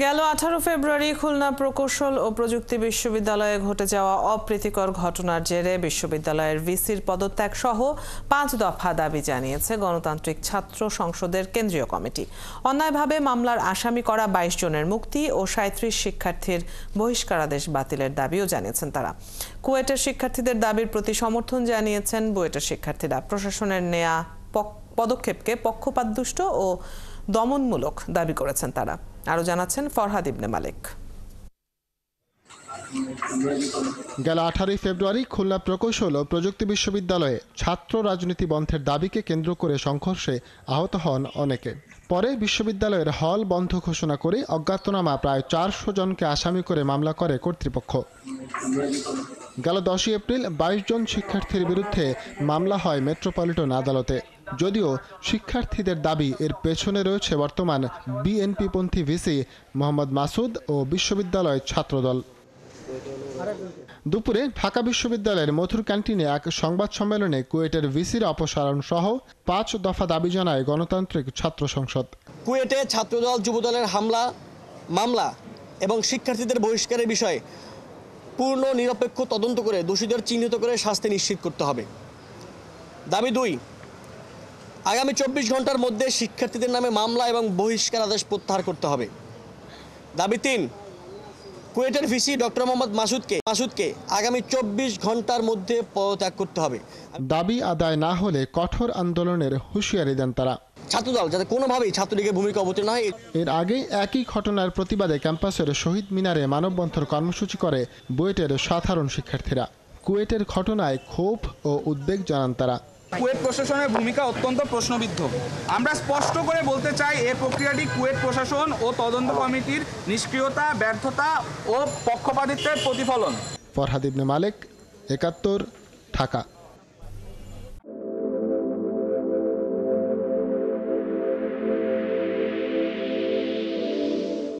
গেল 18 ফেব্রুয়ারি খুলনা প্রকৌশল ও প্রযুক্তি বিশ্ববিদ্যালয়ে ঘটে যাওয়া অপ্রীতিকর ঘটনার জেরে বিশ্ববিদ্যালয়ের ভিসির পদত্যাগ সহ 5 দফা দাবি জানিয়েছে গণতান্ত্রিক ছাত্র সংসদের কেন্দ্রীয় কমিটি। অন্যায়ভাবে মামলার আসামি করা 22 জনের মুক্তি ও 37 শিক্ষার্থীর বহিষ্কারাদেশ বাতিলের দাবিও জানিয়েছেন তারা। কুয়েটের শিক্ষার্থীদের দাবির প্রতি সমর্থন জানিয়েছেন বুয়েটের শিক্ষার্থীরা। প্রশাসনের নেয়া পদক্ষেপকে পক্ষপাতদুষ্ট ও দমনমূলক দাবি করেছেন তারা। আরো জানাচ্ছেন ফরহাদ ইবনে মালিক। গেল 18 ফেব্রুয়ারি খুলনা প্রকৌশল ও প্রযুক্তি বিশ্ববিদ্যালয়ে ছাত্র রাজনীতি বন্ধের দাবিকে কেন্দ্র করে সংঘর্ষে আহত হন অনেকে। পরে বিশ্ববিদ্যালয়ের হল বন্ধ ঘোষণা করে অজ্ঞাতনামা প্রায় 400 জনকে আসামি করে মামলা করে কর্তৃপক্ষ। গেল 10 এপ্রিল 22 জন শিক্ষার্থীর বিরুদ্ধে মামলা হয় মেট্রোপলিটন আদালতে। যদিও শিক্ষার্থীদের দাবি এর পেছনে রয়েছে বর্তমান বিএনপিপন্থী ভিসি মোহাম্মদ মাসুদ ও বিশ্ববিদ্যালয় ছাত্রদল। দুপুরে ঢাকা বিশ্ববিদ্যালয়ের মথুর ক্যান্টিনে এক সংবাদ সম্মেলনে কুয়েটের ভিসির অপসারণ সহ 5 দফা দাবি জানায় গণতান্ত্রিক ছাত্র সংসদ। কুয়েটে ছাত্রদল যুবদলের মামলা এবং শিক্ষার্থীদের বহিষ্কারের বিষয়ে পূর্ণ নিরপেক্ষ তদন্ত করে দোষীদের চিহ্নিত করে শাস্তি নিশ্চিত করতে হবে। দাবি 2, আগামী 24 ঘন্টার মধ্যে শিক্ষার্থীদের নামে মামলা এবং বহিষ্কার আদেশ প্রত্যাহার করতে হবে। দাবি 3, কুয়েটের ভিসি ডক্টর মোহাম্মদ মাসুদকে আগামী 24 ঘন্টার মধ্যে পদত্যাগ করতে হবে। দাবি আদায় না হলে কঠোর আন্দোলনের হুঁশিয়ারি দেন তারা। ছাত্রদল যাতে কোনোভাবেই ছাত্রলীগের ভূমিকা অবতীর্ণ হয়। এর আগে একই ঘটনার প্রতিবাদে ক্যাম্পাসের শহীদ মিনারে মানববন্ধন কর্মসূচি করে বুয়েটের সাধারণ শিক্ষার্থীরা। কুয়েটের ঘটনায় ক্ষোভ ও উদ্বেগ জানান তারা। কুয়েট প্রশাসনের ভূমিকা অত্যন্ত প্রশ্নবিদ্ধ। আমরা স্পষ্ট করে বলতে চাই, এই প্রক্রিয়াটি কুয়েট প্রশাসন ও তদন্ত কমিটির নিষ্ক্রিয়তা, ব্যর্থতা ও পক্ষপাতিত্বের প্রতিফলন। ফরহাদ ইবনে মালিক, 71, ঢাকা।